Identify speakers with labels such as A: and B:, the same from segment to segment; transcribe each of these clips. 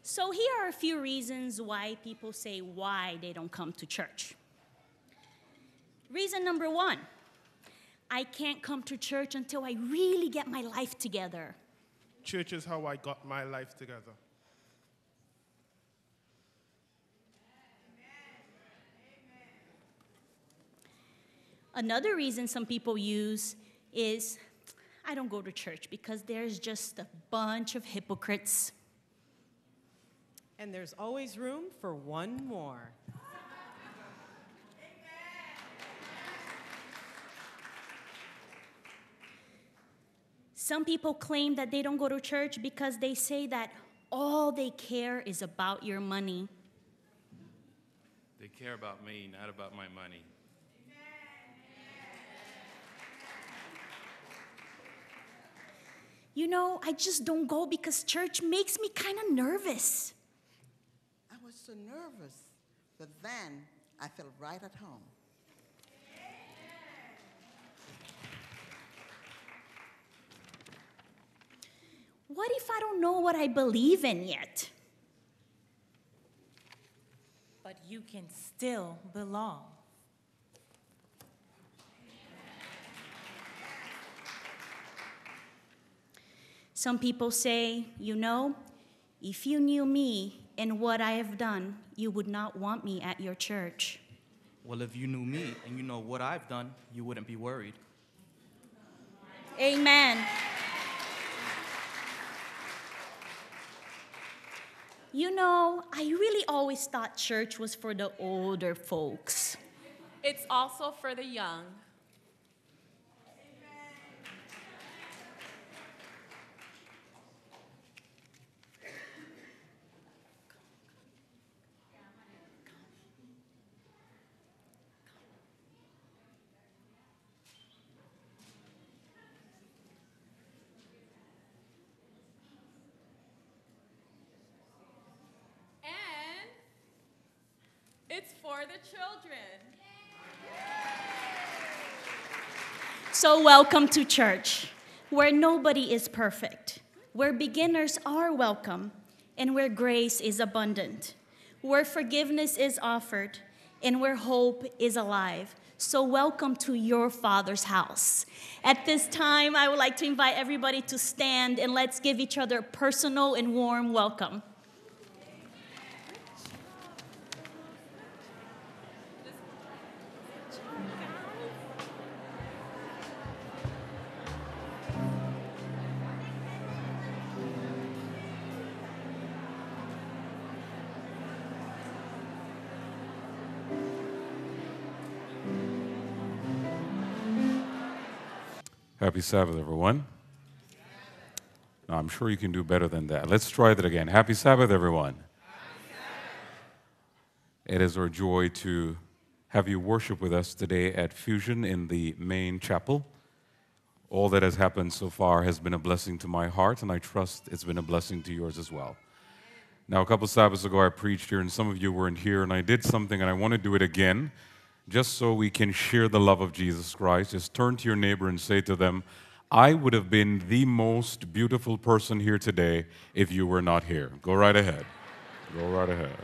A: So here are a few reasons why people say why they don't come to church. Reason number one, I can't come to church until I really get my life together.
B: Church is how I got my life together.
A: Another reason some people use is, I don't go to church because there's just a bunch of hypocrites.
C: And there's always room for one more.
A: Some people claim that they don't go to church because they say that all they care is about your money.
D: They care about me, not about my money.
A: You know, I just don't go because church makes me kind of nervous.
E: I was so nervous, but then I felt right at home.
A: What if I don't know what I believe in yet?
F: But you can still belong.
A: Some people say, you know, if you knew me and what I have done, you would not want me at your church.
G: Well, if you knew me and you know what I've done, you wouldn't be worried.
A: Amen. You know, I really always thought church was for the older folks.
H: It's also for the young. It's for the children.
A: So welcome to church, where nobody is perfect, where beginners are welcome, and where grace is abundant, where forgiveness is offered, and where hope is alive. So welcome to your Father's house. At this time, I would like to invite everybody to stand, and let's give each other a personal and warm welcome.
I: Happy Sabbath, everyone. No, I'm sure you can do better than that. Let's try that again. Happy Sabbath, everyone. It is our joy to have you worship with us today at FuZion in the main chapel. All that has happened so far has been a blessing to my heart, and I trust it's been a blessing to yours as well. Now, a couple Sabbaths ago, I preached here, and some of you weren't here, and I did something, and I want to do it again, just so we can share the love of Jesus Christ. Just turn to your neighbor and say to them, I would have been the most beautiful person here today if you were not here. Go right ahead. Go right ahead.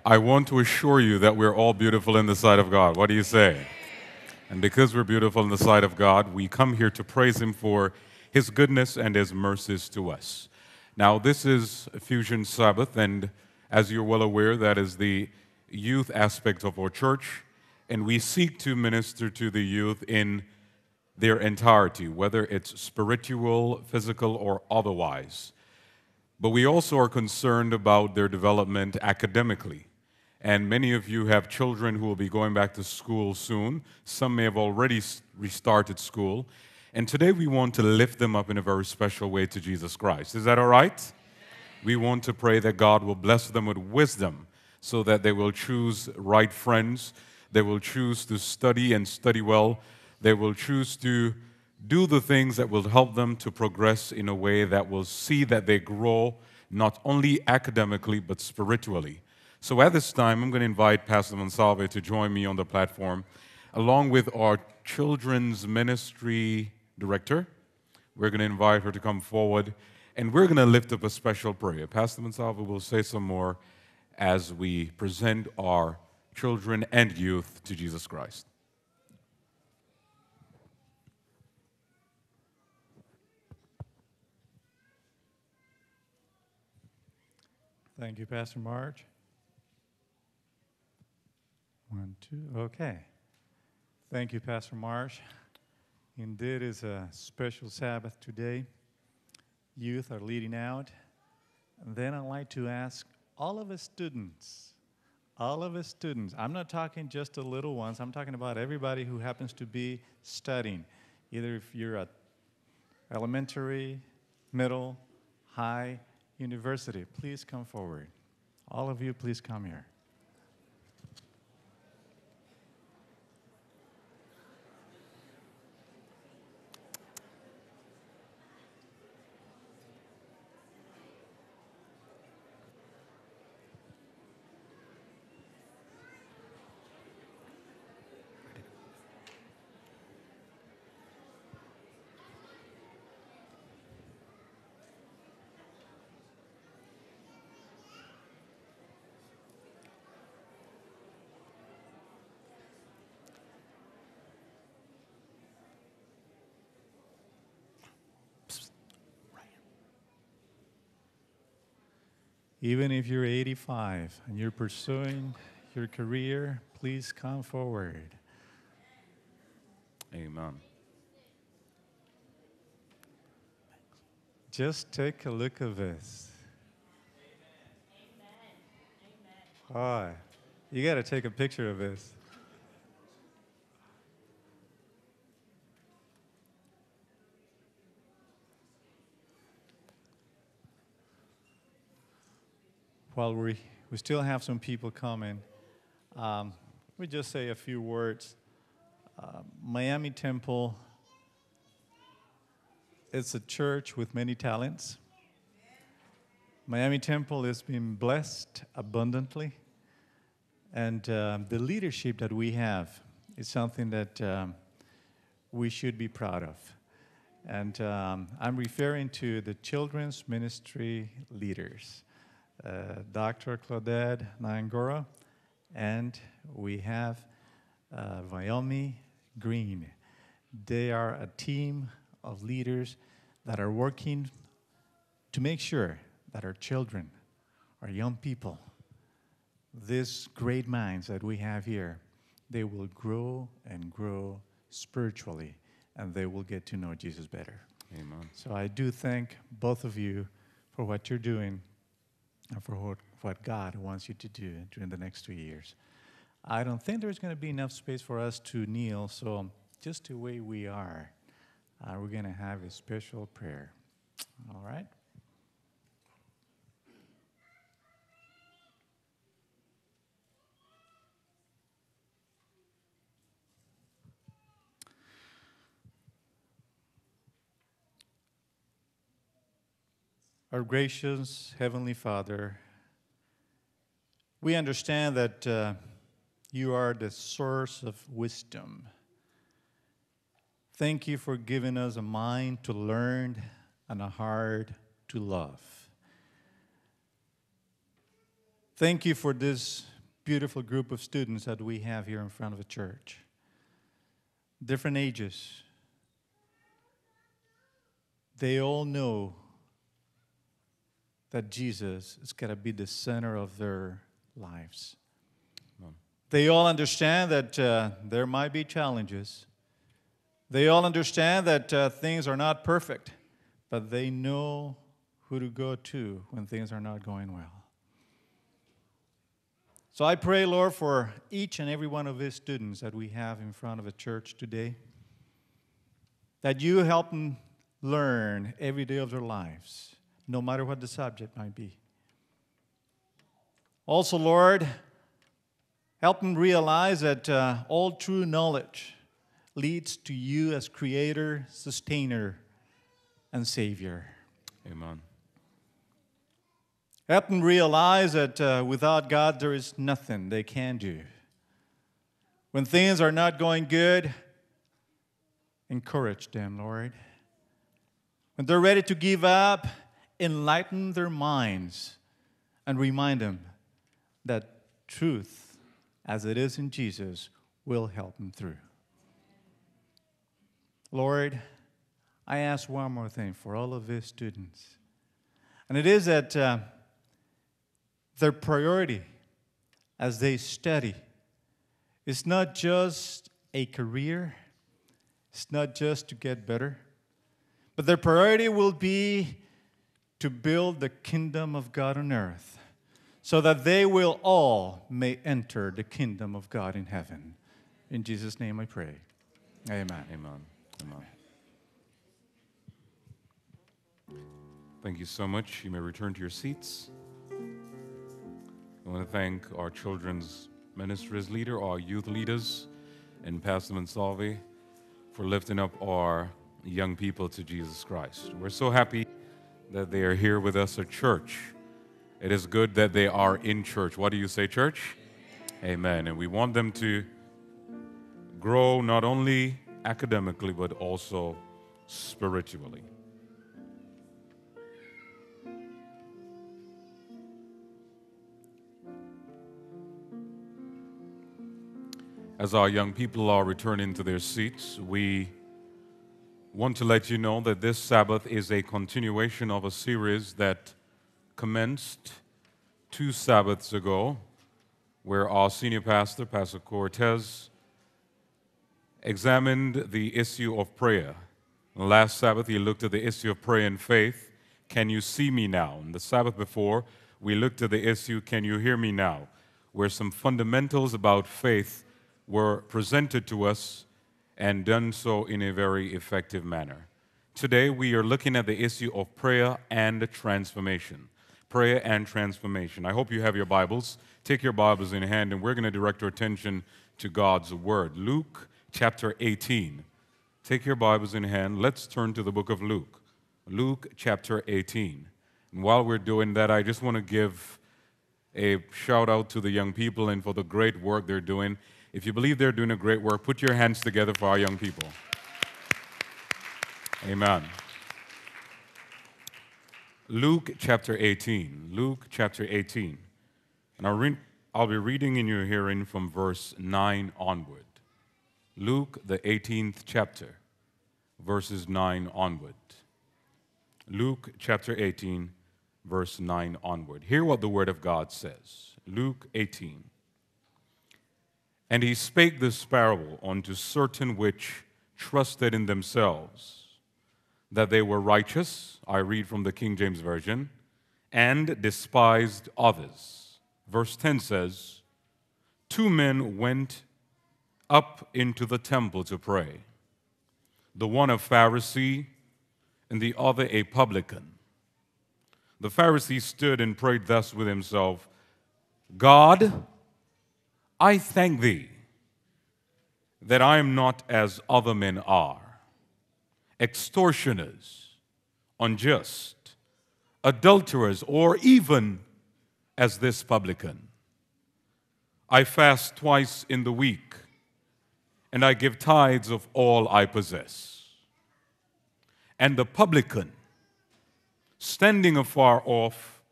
I: I want to assure you that we're all beautiful in the sight of God. What do you say? And because we're beautiful in the sight of God, we come here to praise Him for His goodness and His mercies to us. Now, this is FuZion Sabbath, and as you're well aware, that is the youth aspect of our church, and we seek to minister to the youth in their entirety, whether it's spiritual, physical, or otherwise. But we also are concerned about their development academically. And many of you have children who will be going back to school soon. Some may have already restarted school. And today we want to lift them up in a very special way to Jesus Christ. Is that all right? We want to pray that God will bless them with wisdom so that they will choose right friends. They will choose to study and study well. They will choose to do the things that will help them to progress in a way that will see that they grow not only academically but spiritually. So at this time, I'm going to invite Pastor Monsalve to join me on the platform, along with our children's ministry director. We're going to invite her to come forward, and we're going to lift up a special prayer. Pastor Monsalve will say some more as we present our children and youth to Jesus Christ.
J: Thank you, Pastor March. 1, 2, okay. Thank you, Pastor Marsh. Indeed, it's a special Sabbath today. Youth are leading out. And then I'd like to ask all of us students, I'm not talking just the little ones, I'm talking about everybody who happens to be studying, either if you're at elementary, middle, high, university, please come forward. All of you, please come here. Even if you're 85 and you're pursuing your career, please come forward.
I: Amen.
J: Just take a look at this. Hi. You got to take a picture of this. While we still have some people coming, we just say a few words. Miami Temple, it's a church with many talents. Miami Temple has been blessed abundantly, and the leadership that we have is something that we should be proud of. And I'm referring to the children's ministry leaders. Dr. Claudette Nyangora, and we have Vyomi Green. They are a team of leaders that are working to make sure that our children, our young people, these great minds that we have here, they will grow and grow spiritually, and they will get to know Jesus better.
I: Amen.
J: So I do thank both of you for what you're doing and for what God wants you to do during the next 2 years. I don't think there's going to be enough space for us to kneel, so just the way we are, we're going to have a special prayer. All right? Our gracious Heavenly Father, we understand that you are the source of wisdom. Thank you for giving us a mind to learn and a heart to love. Thank you for this beautiful group of students that we have here in front of the church. Different ages. They all know that Jesus is going to be the center of their lives. They all understand that there might be challenges. They all understand that things are not perfect, but they know who to go to when things are not going well. So I pray, Lord, for each and every one of these students that we have in front of the church today, that you help them learn every day of their lives, no matter what the subject might be. Also, Lord, help them realize that all true knowledge, leads to you as Creator, Sustainer, and Savior.
I: Amen.
J: Help them realize that without God, there is nothing they can do. When things are not going good, encourage them, Lord. When they're ready to give up, enlighten their minds and remind them that truth, as it is in Jesus, will help them through. Lord, I ask one more thing for all of these students. And it is that their priority as they study is not just a career, it's not just to get better, but their priority will be to build the kingdom of God on earth so that they will all may enter the kingdom of God in heaven. In Jesus' name I pray. Amen.
I: Amen. Amen. Thank you so much. You may return to your seats. I want to thank our children's ministries leader, our youth leaders, and Pastor Monsalvi for lifting up our young people to Jesus Christ. We're so happy that they are here with us at church. It is good that they are in church. What do you say, church? Amen. And we want them to grow not only academically, but also spiritually. As our young people are returning to their seats, we want to let you know that this Sabbath is a continuation of a series that commenced 2 Sabbaths ago, where our senior pastor, Pastor Cortez, examined the issue of prayer. Last Sabbath, he looked at the issue of prayer and faith. Can you see me now? And the Sabbath before, we looked at the issue, can you hear me now? Where some fundamentals about faith were presented to us and done so in a very effective manner. Today, we are looking at the issue of prayer and transformation. Prayer and transformation. I hope you have your Bibles. Take your Bibles in hand, and we're going to direct our attention to God's Word. Luke chapter 18. Take your Bibles in hand. Let's turn to the book of Luke. Luke chapter 18. And while we're doing that, I just want to give a shout out to the young people and for the great work they're doing. If you believe they're doing a great work, put your hands together for our young people. Amen. Luke chapter 18. Luke chapter 18. And I'll be reading in your hearing from verse 9 onward. Luke, the 18th chapter, verses 9 onward. Luke chapter 18, verse 9 onward. Hear what the Word of God says. Luke 18. And he spake this parable unto certain which trusted in themselves, that they were righteous, I read from the King James Version, and despised others. Verse 10 says, 2 men went up into the temple to pray, the one a Pharisee and the other a publican. The Pharisee stood and prayed thus with himself, God, I thank thee that I am not as other men are, extortioners, unjust, adulterers, or even as this publican. I fast twice in the week, and I give tithes of all I possess. And the publican, standing afar off,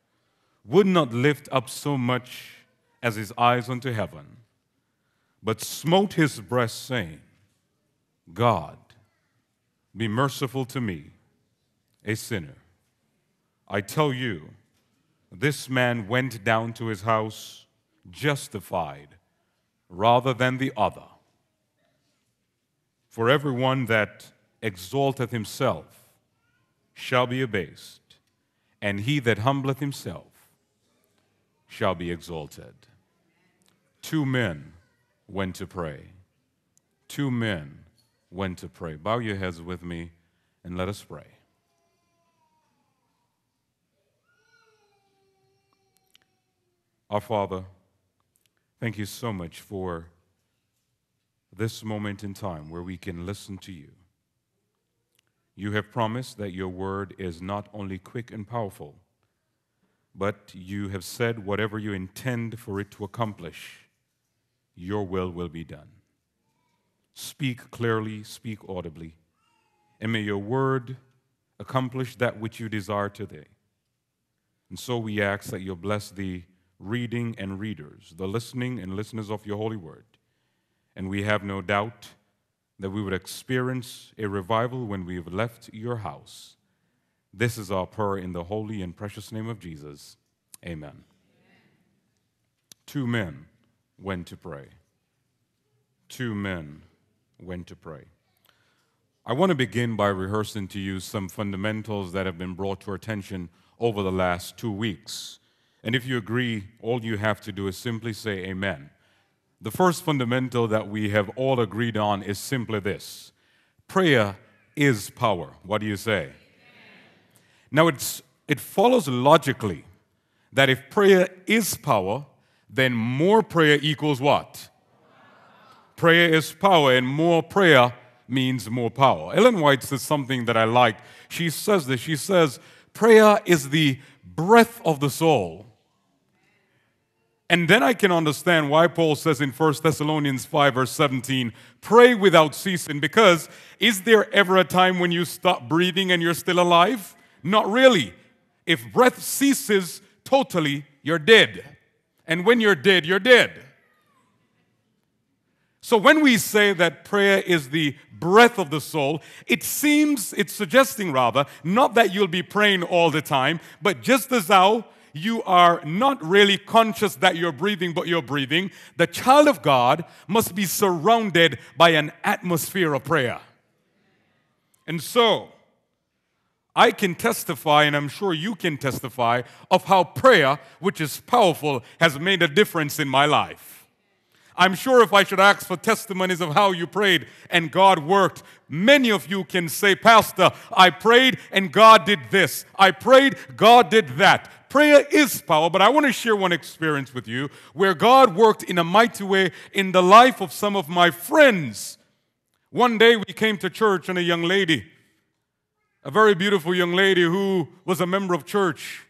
I: would not lift up so much as his eyes unto heaven, but smote his breast, saying, God, be merciful to me, a sinner. I tell you, this man went down to his house justified rather than the other. For everyone that exalteth himself shall be abased, and he that humbleth himself shall be exalted. 2 men went to pray. 2 men went to pray. Bow your heads with me and let us pray. Our Father, thank you so much for this moment in time where we can listen to you. You have promised that your word is not only quick and powerful, but you have said whatever you intend for it to accomplish, your will be done. Speak clearly, speak audibly, and may your word accomplish that which you desire today. And so we ask that you'll bless the reading and readers, the listening and listeners of your holy word. And we have no doubt that we would experience a revival when we have left your house. This is our prayer in the holy and precious name of Jesus. Amen. 2 men went to pray. 2 men went to pray. I want to begin by rehearsing to you some fundamentals that have been brought to our attention over the last 2 weeks. And if you agree, all you have to do is simply say amen. The first fundamental that we have all agreed on is simply this: prayer is power. What do you say? Now, it follows logically that if prayer is power, then more prayer equals what? Prayer is power, and more prayer means more power. Ellen White says something that I like. She says this. She says, prayer is the breath of the soul. And then I can understand why Paul says in 1 Thessalonians 5, verse 17, pray without ceasing, because is there ever a time when you stop breathing and you're still alive? Not really. If breath ceases totally, you're dead. And when you're dead, you're dead. So when we say that prayer is the breath of the soul, it's suggesting rather, not that you'll be praying all the time, but just as how you are not really conscious that you're breathing, but you're breathing, the child of God must be surrounded by an atmosphere of prayer. And so, I can testify, and I'm sure you can testify, of how prayer, which is powerful, has made a difference in my life. I'm sure if I should ask for testimonies of how you prayed and God worked, many of you can say, Pastor, I prayed and God did this. I prayed, God did that. Prayer is power, but I want to share one experience with you where God worked in a mighty way in the life of some of my friends. One day we came to church and a young lady, a very beautiful young lady who was a member of church,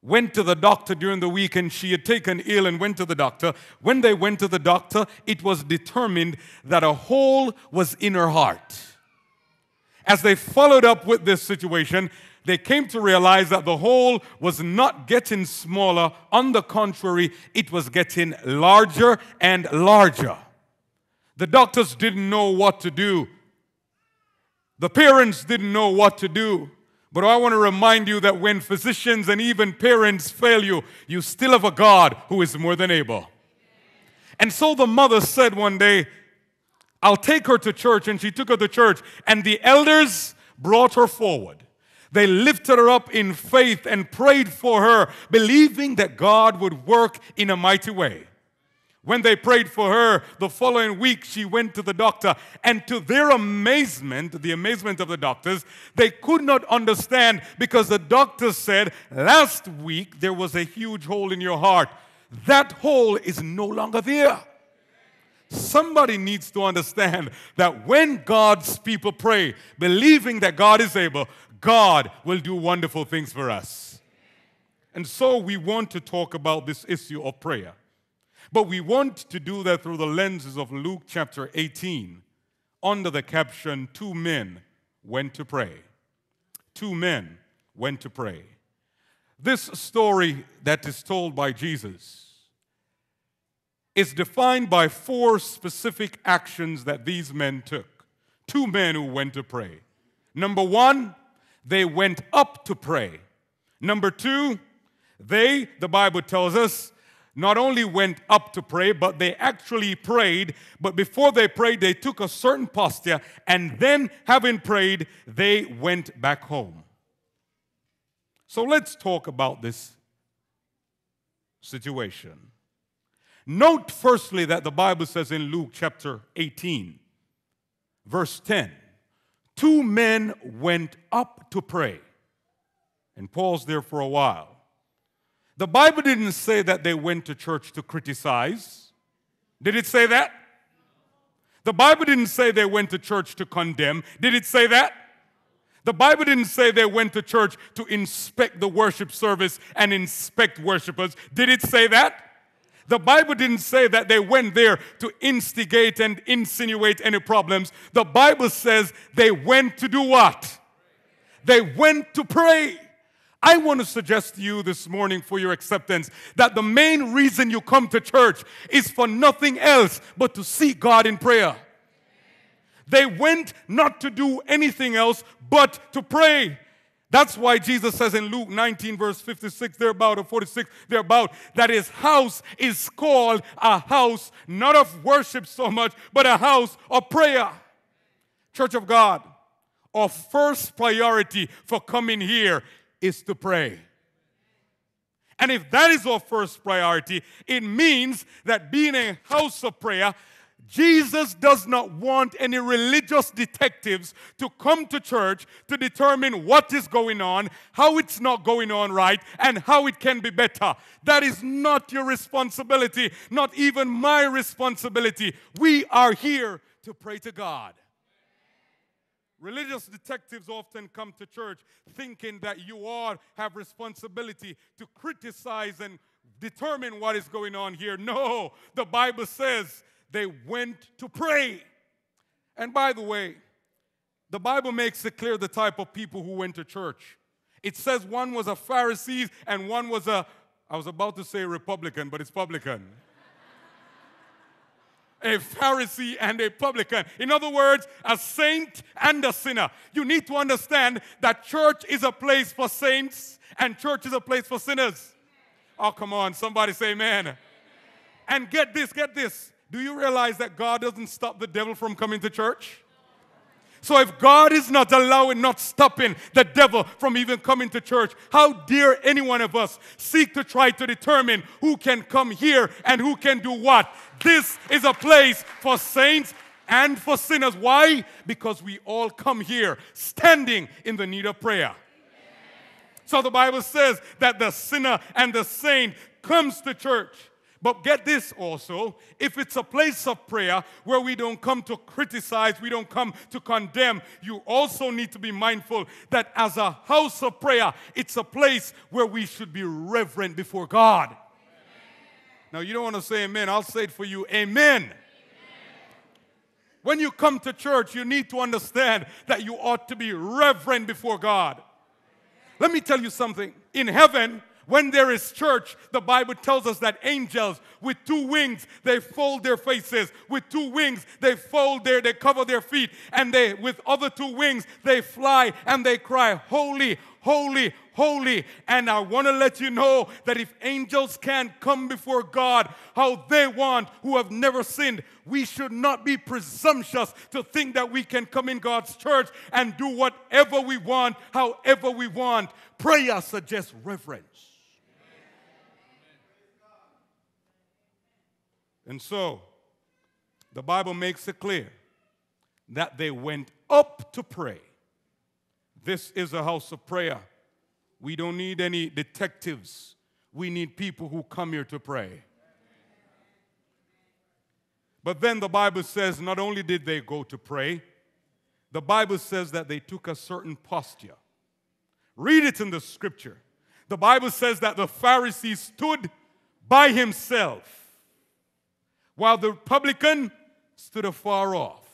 I: went to the doctor during the week, and she had taken ill and went to the doctor. When they went to the doctor, it was determined that a hole was in her heart. As they followed up with this situation, they came to realize that the hole was not getting smaller. On the contrary, it was getting larger and larger. The doctors didn't know what to do. The parents didn't know what to do. But I want to remind you that when physicians and even parents fail you, you still have a God who is more than able. And so the mother said one day, I'll take her to church. And she took her to church. And the elders brought her forward. They lifted her up in faith and prayed for her, believing that God would work in a mighty way. When they prayed for her, the following week she went to the doctor, and to their amazement, the amazement of the doctors, they could not understand, because the doctor said, last week there was a huge hole in your heart. That hole is no longer there. Somebody needs to understand that when God's people pray, believing that God is able, God will do wonderful things for us. And so we want to talk about this issue of prayer. But we want to do that through the lenses of Luke chapter 18, under the caption, 2 men went to pray. 2 men went to pray. This story that is told by Jesus is defined by 4 specific actions that these men took. 2 men who went to pray. Number 1, they went up to pray. Number 2, the Bible tells us, not only went up to pray, but they actually prayed. But before they prayed, they took a certain posture, and then, having prayed, they went back home. So let's talk about this situation. Note firstly that the Bible says in Luke chapter 18, verse 10, 2 men went up to pray. And pause there for a while. The Bible didn't say that they went to church to criticize. Did it say that? The Bible didn't say they went to church to condemn. Did it say that? The Bible didn't say they went to church to inspect the worship service and inspect worshipers. Did it say that? The Bible didn't say that they went there to instigate and insinuate any problems. The Bible says they went to do what? They went to pray. I want to suggest to you this morning for your acceptance that the main reason you come to church is for nothing else but to seek God in prayer. They went not to do anything else but to pray. That's why Jesus says in Luke 19 verse 56 thereabout, or 46 thereabout, that his house is called a house not of worship so much, but a house of prayer. Church of God, our first priority for coming here is to pray. And if that is our first priority, it means that being a house of prayer, Jesus does not want any religious detectives to come to church to determine what is going on, how it's not going on right, and how it can be better. That is not your responsibility, not even my responsibility. We are here to pray to God. Religious detectives often come to church thinking that you all have responsibility to criticize and determine what is going on here. No, the Bible says they went to pray. And by the way, the Bible makes it clear the type of people who went to church. It says one was a Pharisee and one was I was about to say Republican, but it's publican. A Pharisee and a publican. In other words, a saint and a sinner. You need to understand that church is a place for saints and church is a place for sinners. Oh, come on, somebody say amen. And get this. Do you realize that God doesn't stop the devil from coming to church? So if God is not stopping the devil from even coming to church, how dare any one of us seek to try to determine who can come here and who can do what? This is a place for saints and for sinners. Why? Because we all come here standing in the need of prayer. So the Bible says that the sinner and the saint comes to church. But get this also, if it's a place of prayer where we don't come to criticize, we don't come to condemn, you also need to be mindful that as a house of prayer, it's a place where we should be reverent before God. Amen. Now, you don't want to say amen. I'll say it for you. Amen. Amen. When you come to church, you need to understand that you ought to be reverent before God. Let me tell you something. In heaven, when there is church, the Bible tells us that angels with two wings, they fold their faces. With two wings, they cover their feet. And with other two wings, they fly and they cry, holy, holy, holy. And I want to let you know that if angels can come before God how they want, who have never sinned, we should not be presumptuous to think that we can come in God's church and do whatever we want, however we want. Prayer suggests reverence. And so, the Bible makes it clear that they went up to pray. This is a house of prayer. We don't need any detectives. We need people who come here to pray. But then the Bible says not only did they go to pray, the Bible says that they took a certain posture. Read it in the scripture. The Bible says that the Pharisee stood by himself, while the publican stood afar off.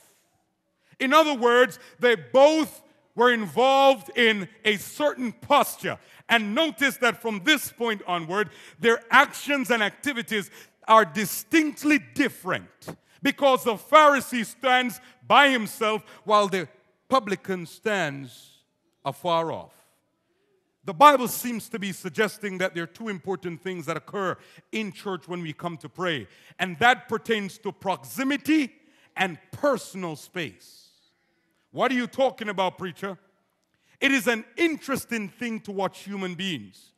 I: In other words, they both were involved in a certain posture. And notice that from this point onward, their actions and activities are distinctly different, because the Pharisee stands by himself while the publican stands afar off. The Bible seems to be suggesting that there are two important things that occur in church when we come to pray, and that pertains to proximity and personal space. What are you talking about, preacher? It is an interesting thing to watch human beings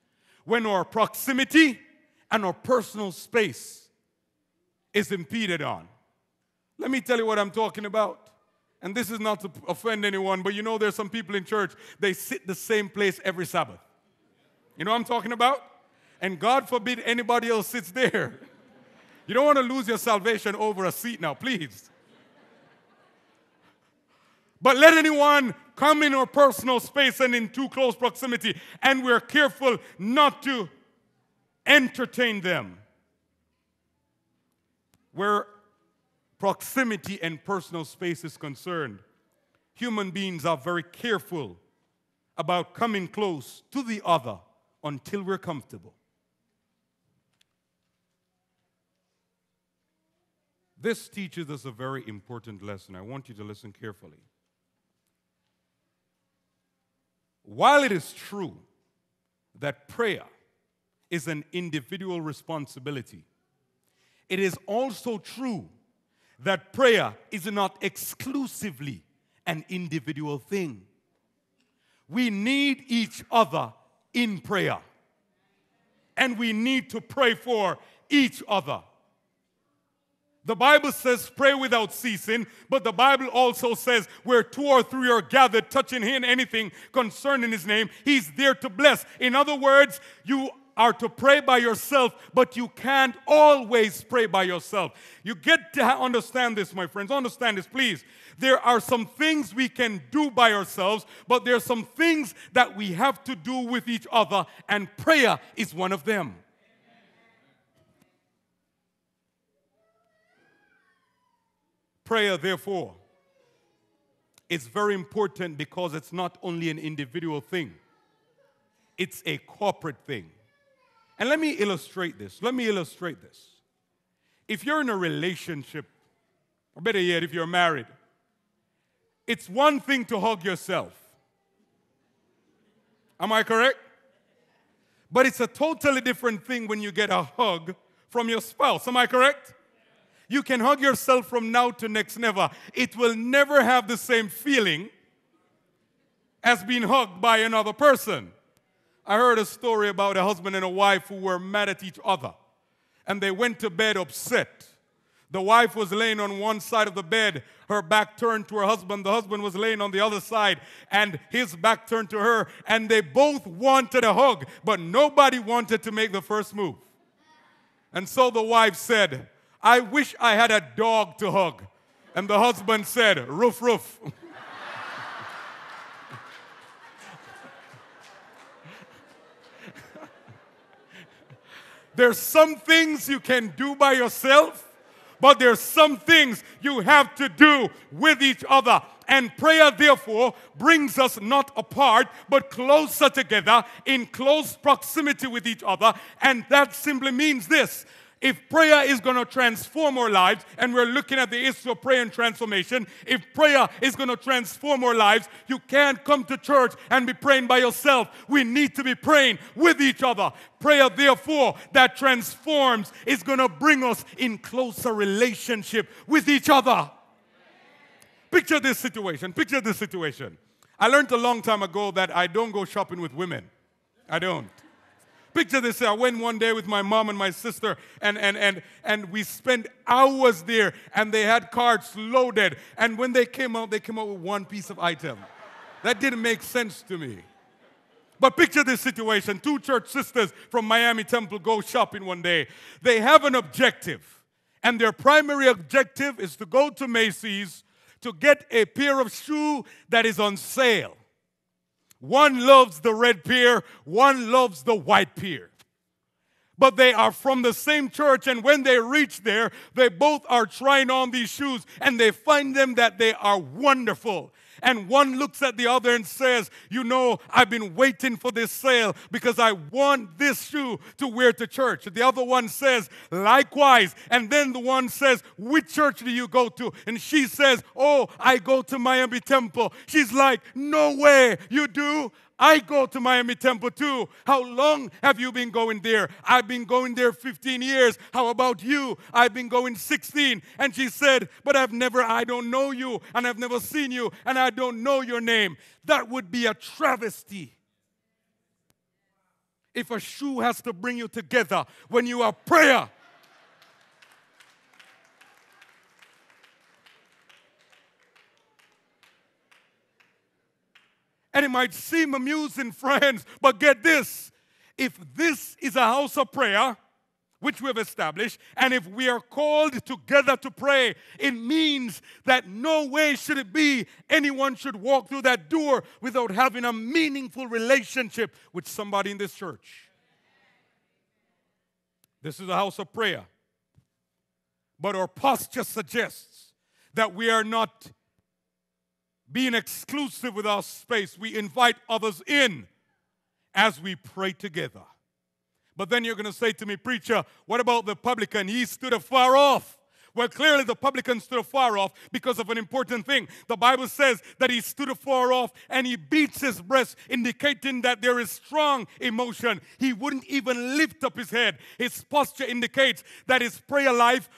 I: when our proximity and our personal space is impeded on. Let me tell you what I'm talking about. And this is not to offend anyone, but you know there's some people in church, they sit the same place every Sabbath. You know what I'm talking about? And God forbid anybody else sits there. You don't want to lose your salvation over a seat now, please. But let anyone come in our personal space and in too close proximity, and we're careful not to entertain them. Where proximity and personal space is concerned, human beings are very careful about coming close to the other until we're comfortable. This teaches us a very important lesson. I want you to listen carefully. While it is true that prayer is an individual responsibility, it is also true that prayer is not exclusively an individual thing. We need each other in prayer, and we need to pray for each other. The Bible says pray without ceasing, but the Bible also says where 2 or 3 are gathered touching him anything concerning his name, he's there to bless. In other words, you are to pray by yourself, but you can't always pray by yourself. You get to understand this, my friends. Understand this, please. There are some things we can do by ourselves, but there are some things that we have to do with each other, and prayer is one of them. Prayer, therefore, is very important because it's not only an individual thing. It's a corporate thing. And let me illustrate this. If you're in a relationship, or better yet, if you're married, it's one thing to hug yourself. Am I correct? But it's a totally different thing when you get a hug from your spouse. Am I correct? You can hug yourself from now to next never. It will never have the same feeling as being hugged by another person. I heard a story about a husband and a wife who were mad at each other, and they went to bed upset. The wife was laying on one side of the bed, her back turned to her husband. The husband was laying on the other side, and his back turned to her, and they both wanted a hug, but nobody wanted to make the first move. And so the wife said, "I wish I had a dog to hug." And the husband said, "Roof, roof." There's some things you can do by yourself, but there's some things you have to do with each other. And prayer, therefore, brings us not apart, but closer together in close proximity with each other. And that simply means this. If prayer is going to transform our lives, and we're looking at the issue of prayer and transformation, if prayer is going to transform our lives, you can't come to church and be praying by yourself. We need to be praying with each other. Prayer, therefore, that transforms is going to bring us in closer relationship with each other. Picture this situation. I learned a long time ago that I don't go shopping with women. I don't. Picture this. I went one day with my mom and my sister, and we spent hours there, and they had carts loaded. And when they came out with one piece of item. That didn't make sense to me. But picture this situation. 2 church sisters from Miami Temple go shopping one day. They have an objective, and their primary objective is to go to Macy's to get a pair of shoes that is on sale. One loves the red pair, one loves the white pair. But they are from the same church, and when they reach there, they both are trying on these shoes, and they find them that they are wonderful. And one looks at the other and says, "You know, I've been waiting for this sale because I want this shoe to wear to church." The other one says, "Likewise." And then the one says, "Which church do you go to?" And she says, "Oh, I go to Miami Temple." She's like, "No way, you do? I go to Miami Temple too. How long have you been going there?" "I've been going there 15 years. How about you?" "I've been going 16. And she said, "But I don't know you, and I've never seen you, and I don't know your name." That would be a travesty. If a shoe has to bring you together when you are prayer. And it might seem amusing, friends, but get this. If this is a house of prayer, which we have established. And if we are called together to pray, it means that no way should it be anyone should walk through that door without having a meaningful relationship with somebody in this church. This is a house of prayer. But our posture suggests that we are not being exclusive with our space. We invite others in as we pray together. But then you're going to say to me, preacher, what about the publican? He stood afar off. Well, clearly the publican stood afar off because of an important thing. The Bible says that he stood afar off and he beats his breast, indicating that there is strong emotion. He wouldn't even lift up his head. His posture indicates that his prayer life,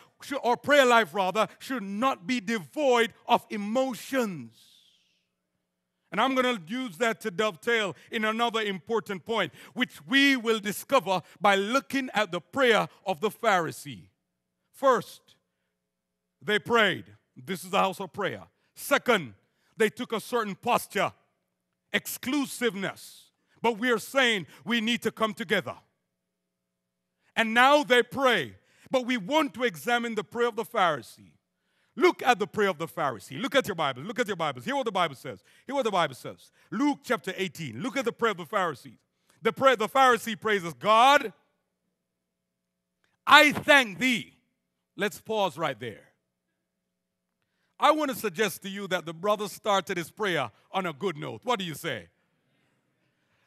I: should not be devoid of emotions. And I'm going to use that to dovetail in another important point, which we will discover by looking at the prayer of the Pharisee. First, they prayed. This is the house of prayer. Second, they took a certain posture, exclusiveness. But we are saying we need to come together. And now they pray. But we want to examine the prayer of the Pharisee. Look at the prayer of the Pharisee. Look at your Bibles. Look at your Bibles. Hear what the Bible says. Hear what the Bible says. Luke chapter 18. Look at the prayer of the Pharisee. The prayer of the Pharisee praises, God, I thank thee. Let's pause right there. I want to suggest to you that the brother started his prayer on a good note. What do you say?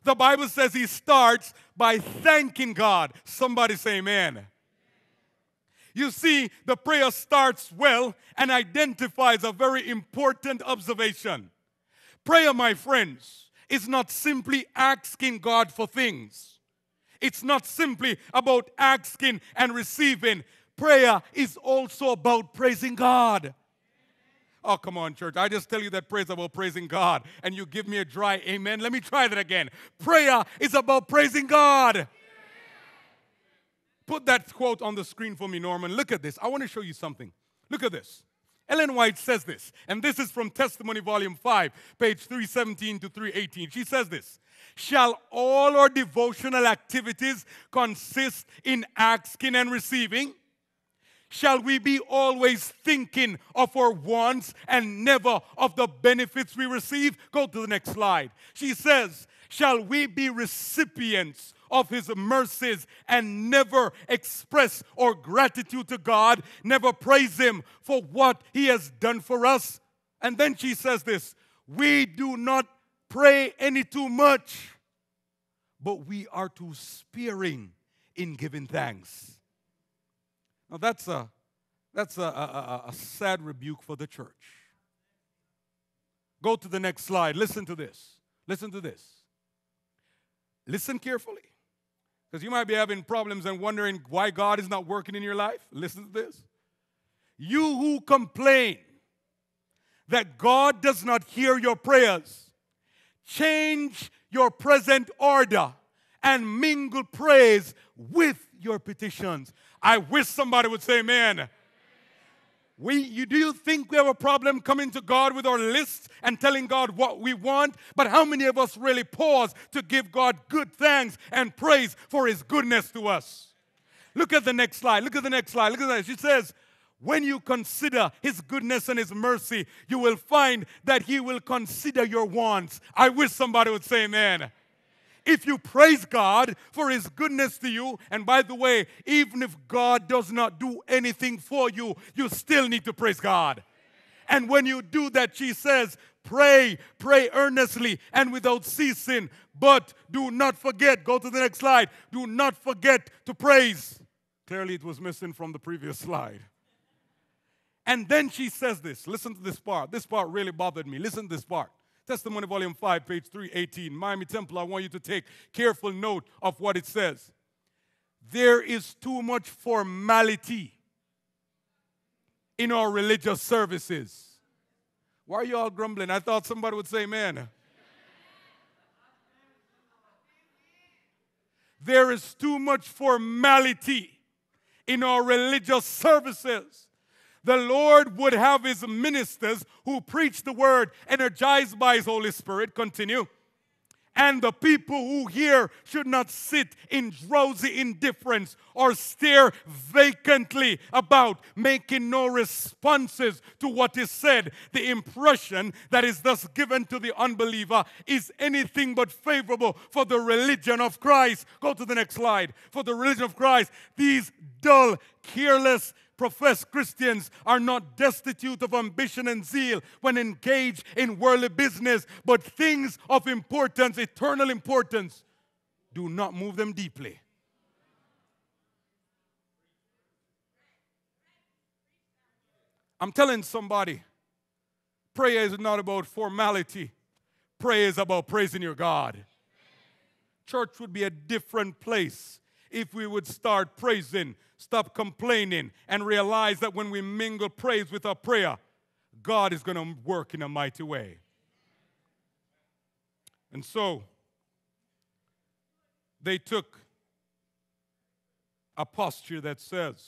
I: The Bible says he starts by thanking God. Somebody say amen. You see, the prayer starts well and identifies a very important observation. Prayer, my friends, is not simply asking God for things. It's not simply about asking and receiving. Prayer is also about praising God. Oh, come on, church. I just tell you that prayer is about praising God, and you give me a dry amen. Let me try that again. Prayer is about praising God. Put that quote on the screen for me, Norman. Look at this. I want to show you something. Look at this. Ellen White says this, and this is from Testimony Volume 5, page 317 to 318. She says this, shall all our devotional activities consist in asking and receiving? Shall we be always thinking of our wants and never of the benefits we receive? Go to the next slide. She says, shall we be recipients of his mercies and never express our gratitude to God, never praise him for what he has done for us? And then she says this, we do not pray any too much, but we are too sparing in giving thanks. Now that's a sad rebuke for the church. Go to the next slide. Listen to this. Listen to this. Listen carefully. Because you might be having problems and wondering why God is not working in your life. Listen to this. You who complain that God does not hear your prayers, change your present order and mingle praise with your petitions. I wish somebody would say amen. Do you think we have a problem coming to God with our lists and telling God what we want? But how many of us really pause to give God good thanks and praise for his goodness to us? Look at the next slide. Look at the next slide. Look at that. She says, when you consider his goodness and his mercy, you will find that he will consider your wants. I wish somebody would say amen. If you praise God for his goodness to you, and by the way, even if God does not do anything for you, you still need to praise God. And when you do that, she says, pray earnestly and without ceasing, but do not forget, go to the next slide, do not forget to praise. Clearly it was missing from the previous slide. And then she says this, listen to this part. This part really bothered me. Listen to this part. Testimony Volume 5, page 318. Miami Temple, I want you to take careful note of what it says. There is too much formality in our religious services. Why are you all grumbling? I thought somebody would say amen. There is too much formality in our religious services. The Lord would have his ministers who preach the word, energized by his Holy Spirit, continue, And the people who hear should not sit in drowsy indifference or stare vacantly about, making no responses to what is said. The impression that is thus given to the unbeliever is anything but favorable for the religion of Christ. Go to the next slide. For the religion of Christ, these dull, careless, professed Christians are not destitute of ambition and zeal when engaged in worldly business, but things of importance, eternal importance, do not move them deeply. I'm telling somebody, prayer is not about formality. Prayer is about praising your God. Church would be a different place if we would start praising, stop complaining, and realize that when we mingle praise with our prayer, God is going to work in a mighty way. And so, they took a posture that says,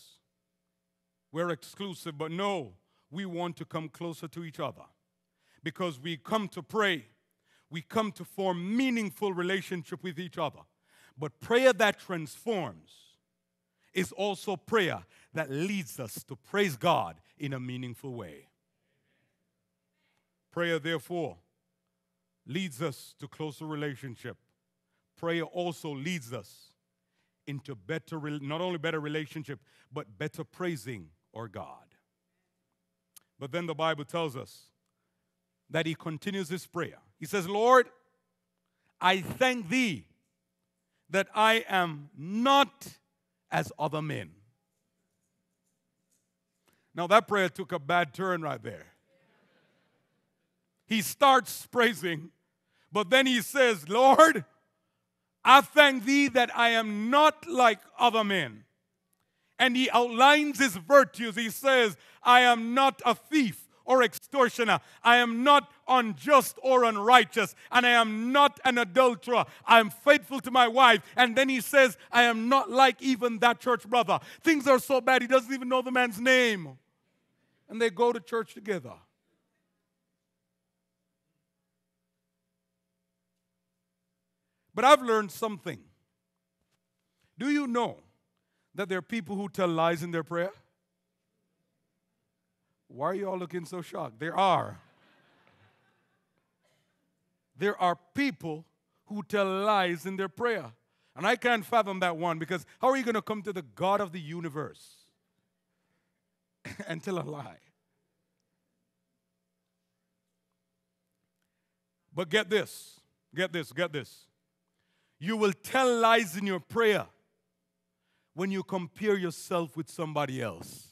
I: we're exclusive, but no, we want to come closer to each other. Because we come to pray, we come to form meaningful relationship with each other. But prayer that transforms is also prayer that leads us to praise God in a meaningful way. Prayer, therefore, leads us to closer relationship. Prayer also leads us into better, not only better relationship, but better praising our God. But then the Bible tells us that he continues his prayer. He says, Lord, I thank thee that I am not as other men. Now that prayer took a bad turn right there. He starts praising, but then he says, Lord, I thank thee that I am not like other men. And he outlines his virtues. He says, I am not a thief or extortioner. I am not unjust or unrighteous. And I am not an adulterer. I am faithful to my wife. And then he says, I am not like even that church brother. Things are so bad, he doesn't even know the man's name. And they go to church together. But I've learned something. Do you know that there are people who tell lies in their prayer? Why are you all looking so shocked? There are. There are people who tell lies in their prayer. And I can't fathom that one, because how are you going to come to the God of the universe and tell a lie? But get this. You will tell lies in your prayer when you compare yourself with somebody else.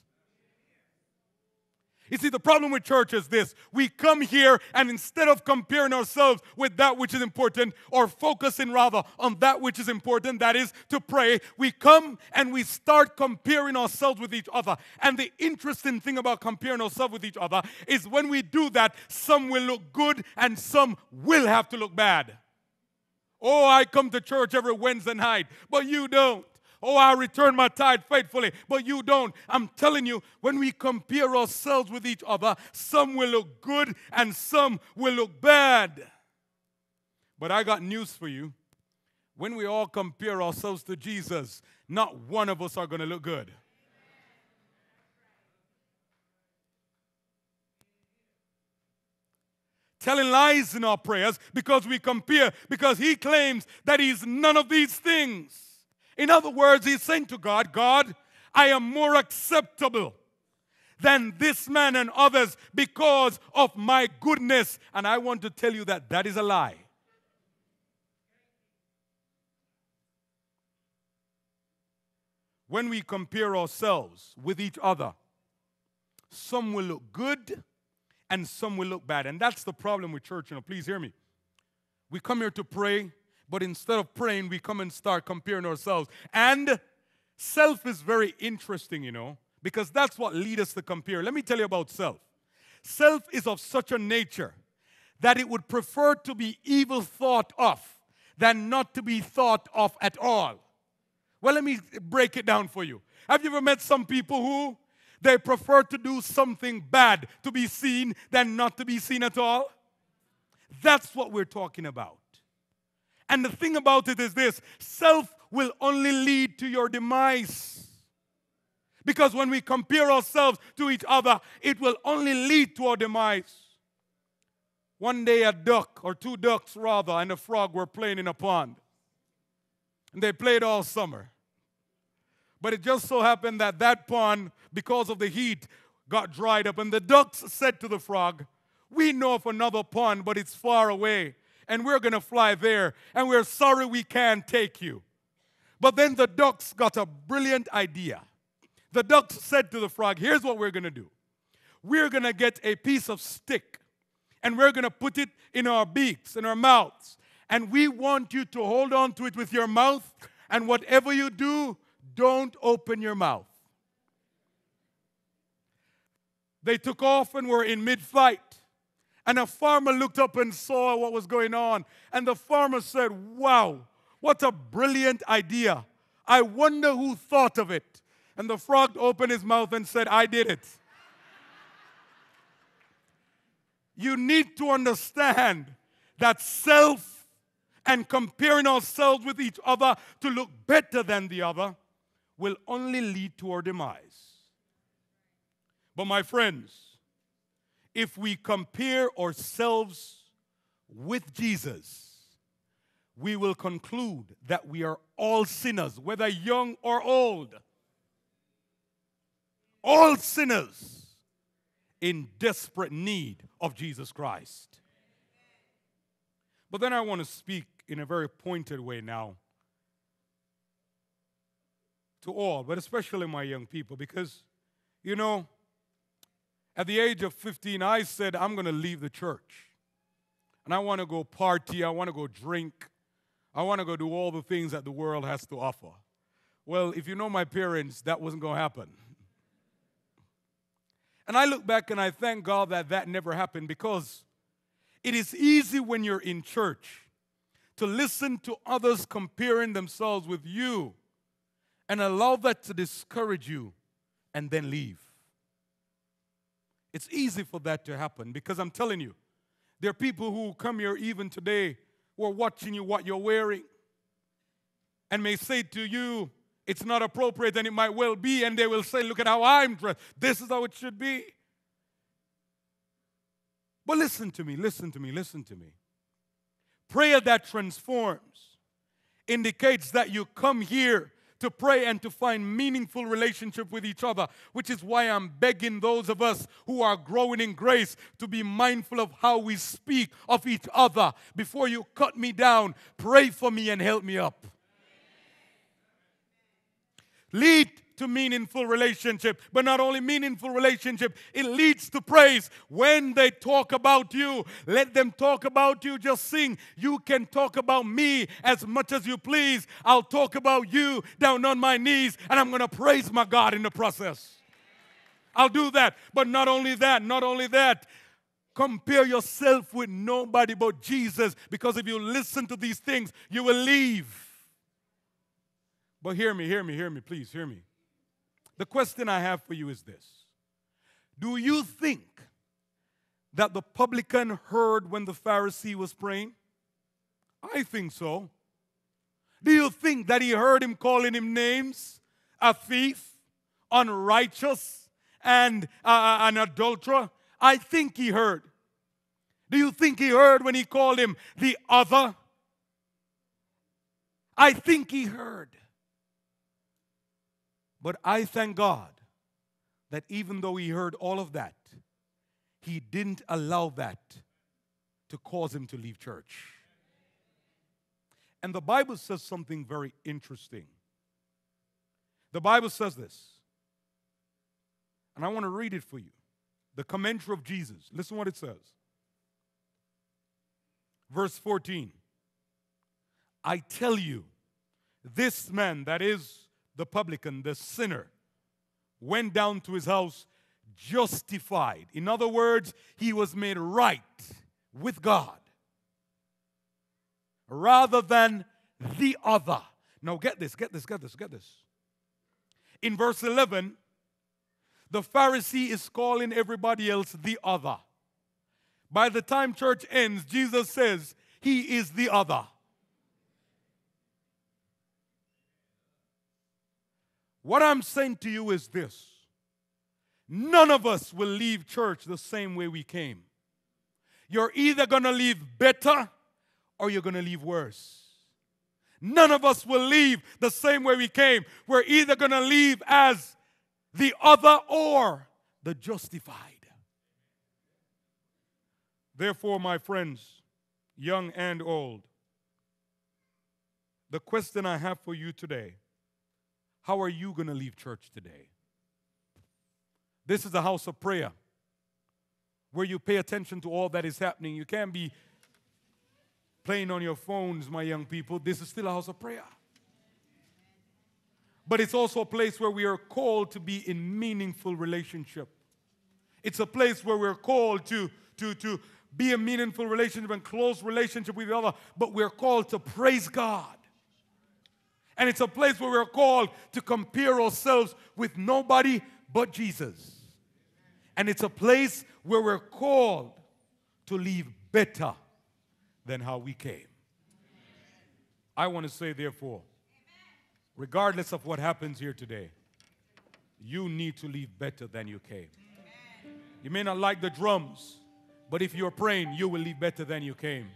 I: You see, the problem with church is this. We come here, and instead of comparing ourselves with that which is important, or focusing rather on that which is important, that is to pray, we come and we start comparing ourselves with each other. And the interesting thing about comparing ourselves with each other is when we do that, some will look good and some will have to look bad. Oh, I come to church every Wednesday night, but you don't. Oh, I return my tithe faithfully, but you don't. I'm telling you, when we compare ourselves with each other, some will look good and some will look bad. But I got news for you. When we all compare ourselves to Jesus, not one of us are going to look good. Telling lies in our prayers because we compare, because he claims that he's none of these things. In other words, he's saying to God, God, I am more acceptable than this man and others because of my goodness. And I want to tell you that that is a lie. When we compare ourselves with each other, some will look good and some will look bad. And that's the problem with church. Please hear me. We come here to pray, but instead of praying, we come and start comparing ourselves. And self is very interesting, because that's what leads us to compare. Let me tell you about self. Self is of such a nature that it would prefer to be evil thought of than not to be thought of at all. Well, let me break it down for you. Have you ever met some people who they prefer to do something bad to be seen than not to be seen at all? That's what we're talking about. And the thing about it is this: self will only lead to your demise. Because when we compare ourselves to each other, it will only lead to our demise. One day a duck, or two ducks rather, and a frog were playing in a pond. And they played all summer. But it just so happened that that pond, because of the heat, got dried up. And the ducks said to the frog, "We know of another pond, but it's far away. And we're going to fly there. And we're sorry we can't take you." But then the ducks got a brilliant idea. The ducks said to the frog, "Here's what we're going to do. We're going to get a piece of stick, and we're going to put it in our beaks, in our mouths. And we want you to hold on to it with your mouth, and whatever you do, don't open your mouth." They took off and were in mid-flight. And a farmer looked up and saw what was going on. And the farmer said, "Wow, what a brilliant idea. I wonder who thought of it." And the frog opened his mouth and said, "I did it." You need to understand that self and comparing ourselves with each other to look better than the other will only lead to our demise. But my friends, if we compare ourselves with Jesus, we will conclude that we are all sinners, whether young or old. All sinners in desperate need of Jesus Christ. But then I want to speak in a very pointed way now to all, but especially my young people, because, you know, at the age of 15, I said, I'm going to leave the church. And I want to go party, I want to go drink, I want to go do all the things that the world has to offer. Well, if you know my parents, that wasn't going to happen. And I look back and I thank God that that never happened, because it is easy when you're in church to listen to others comparing themselves with you and allow that to discourage you and then leave. It's easy for that to happen, because I'm telling you, there are people who come here even today who are watching you, what you're wearing, and may say to you, it's not appropriate, and it might well be, and they will say, look at how I'm dressed. This is how it should be. But listen to me, listen to me, listen to me. Prayer that transforms indicates that you come here to pray and to find meaningful relationship with each other, which is why I'm begging those of us who are growing in grace to be mindful of how we speak of each other. Before you cut me down, pray for me and help me up. Lead to meaningful relationship, but not only meaningful relationship, it leads to praise. When they talk about you, let them talk about you. Just sing, "You can talk about me as much as you please. I'll talk about you down on my knees, and I'm going to praise my God in the process." I'll do that. But not only that, compare yourself with nobody but Jesus, because if you listen to these things, you will leave. But hear me, please hear me. The question I have for you is this: do you think that the publican heard when the Pharisee was praying? I think so. Do you think that he heard him calling him names? A thief, unrighteous, and an adulterer? I think he heard. Do you think he heard when he called him the other? I think he heard. But I thank God that even though he heard all of that, he didn't allow that to cause him to leave church. And the Bible says something very interesting. The Bible says this, and I want to read it for you. The commentary of Jesus. Listen what it says. Verse 14. I tell you, this man, that is the publican, the sinner, went down to his house justified. In other words, he was made right with God rather than the other. Now get this. In verse 11, the Pharisee is calling everybody else the other. By the time church ends, Jesus says he is the other. What I'm saying to you is this. None of us will leave church the same way we came. You're either going to leave better or you're going to leave worse. None of us will leave the same way we came. We're either going to leave as the other or the justified. Therefore, my friends, young and old, the question I have for you today, how are you going to leave church today? This is a house of prayer where you pay attention to all that is happening. You can't be playing on your phones, my young people. This is still a house of prayer. But it's also a place where we are called to be in meaningful relationship. It's a place where we're called to be in meaningful relationship and close relationship with the other, but we're called to praise God. And it's a place where we're called to compare ourselves with nobody but Jesus. And it's a place where we're called to leave better than how we came. I want to say, therefore, regardless of what happens here today, you need to leave better than you came. You may not like the drums, but if you're praying, you will leave better than you came.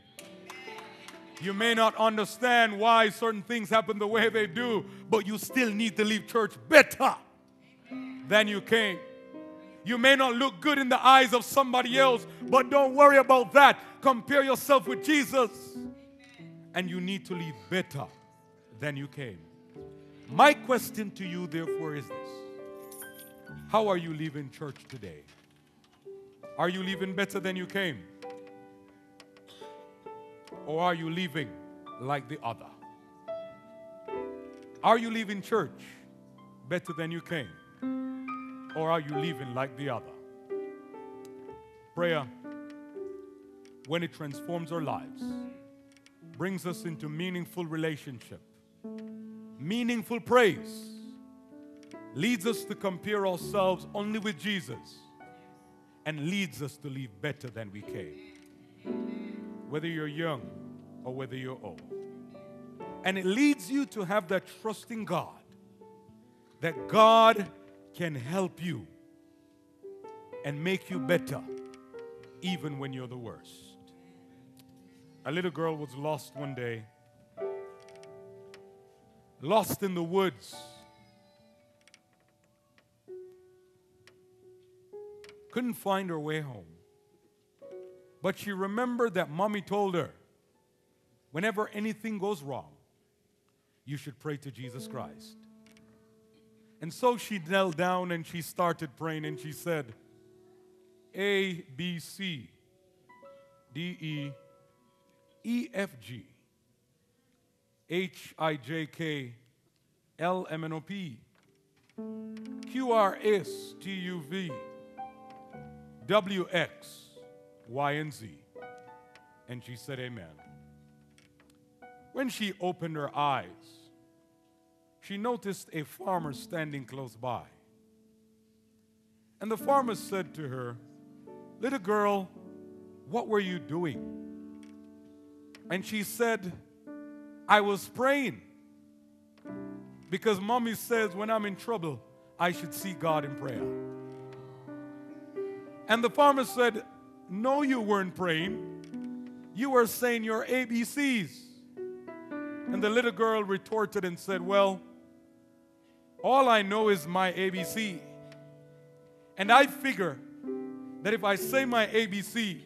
I: You may not understand why certain things happen the way they do, but you still need to leave church better than you came. You may not look good in the eyes of somebody else, but don't worry about that. Compare yourself with Jesus, and you need to leave better than you came. My question to you, therefore, is this. How are you leaving church today? Are you leaving better than you came? Or are you leaving like the other? Are you leaving church better than you came? Or are you leaving like the other? Prayer, when it transforms our lives, brings us into meaningful relationship. Meaningful praise leads us to compare ourselves only with Jesus and leads us to leave better than we came. Whether you're young or whether you're old. And it leads you to have that trust in God, that God can help you and make you better even when you're the worst. A little girl was lost one day, lost in the woods. Couldn't find her way home. But she remembered that mommy told her, whenever anything goes wrong, you should pray to Jesus Christ. And so she knelt down and she started praying and she said, A, B, C, D, E, E, F, G, H, I, J, K, L, M, N, O, P, Q, R, S, T, U, V, W, X, Y, and Z. And she said, amen. When she opened her eyes, she noticed a farmer standing close by. And the farmer said to her, little girl, what were you doing? And she said, I was praying. Because mommy says when I'm in trouble, I should see God in prayer. And the farmer said, no, you weren't praying. You were saying your ABCs. And the little girl retorted and said, well, all I know is my ABC. And I figure that if I say my ABC,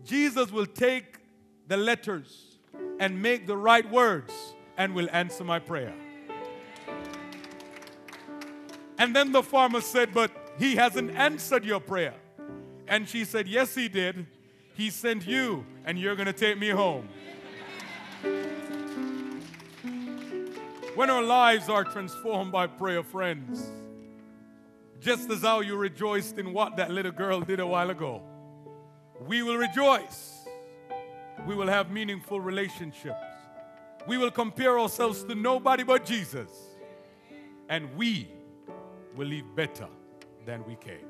I: Jesus will take the letters and make the right words and will answer my prayer. And then the farmer said, but he hasn't answered your prayer. And she said, yes, he did. He sent you, and you're going to take me home. When our lives are transformed by prayer, friends, just as how you rejoiced in what that little girl did a while ago, we will rejoice. We will have meaningful relationships. We will compare ourselves to nobody but Jesus. And we will leave better than we came.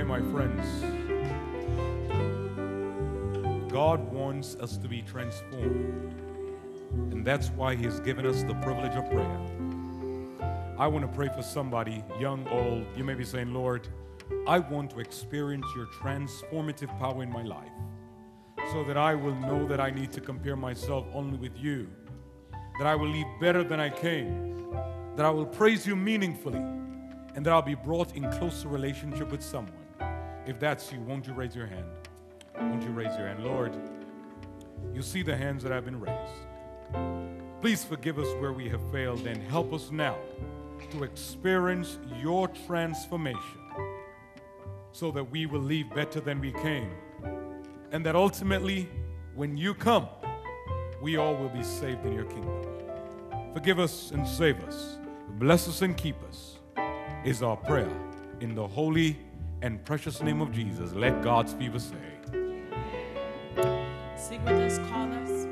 I: my friends, God wants us to be transformed. And that's why He has given us the privilege of prayer. I want to pray for somebody, young, old. You may be saying, Lord, I want to experience your transformative power in my life so that I will know that I need to compare myself only with you, that I will leave better than I came, that I will praise you meaningfully, and that I'll be brought in closer relationship with someone. If that's you, won't you raise your hand? Won't you raise your hand? Lord, you see the hands that have been raised. Please forgive us where we have failed and help us now to experience your transformation so that we will leave better than we came, and that ultimately, when you come, we all will be saved in your kingdom. Forgive us and save us. Bless us and keep us is our prayer. In the holy and precious name of Jesus, let God's people say.
F: Sing with us, call us.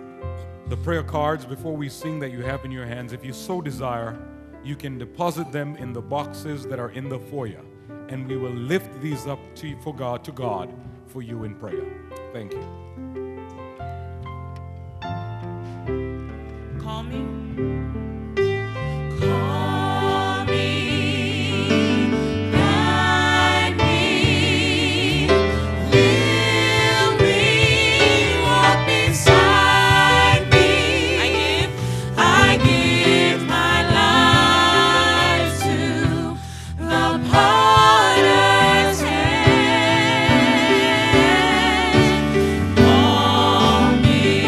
I: The prayer cards, before we sing, that you have in your hands, if you so desire, you can deposit them in the boxes that are in the foyer, and we will lift these up to you, to God for you in prayer. Thank you.
F: Call me. Call me. Guide me. Fill me. Walk beside me. I give my life to the potter's hand. Call me,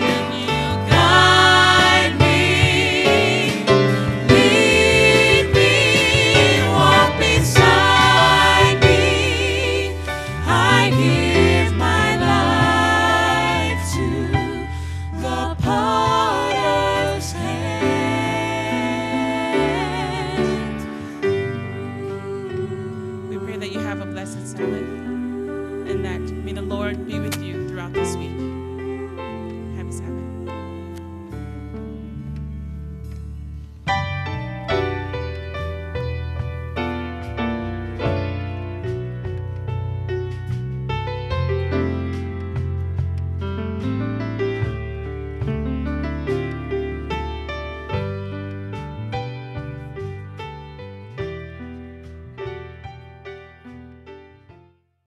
F: and you guide me, lead me, walk beside me. I give my life to the potter's hand. We pray that you have a blessed Sabbath and that may the Lord be with you throughout this week.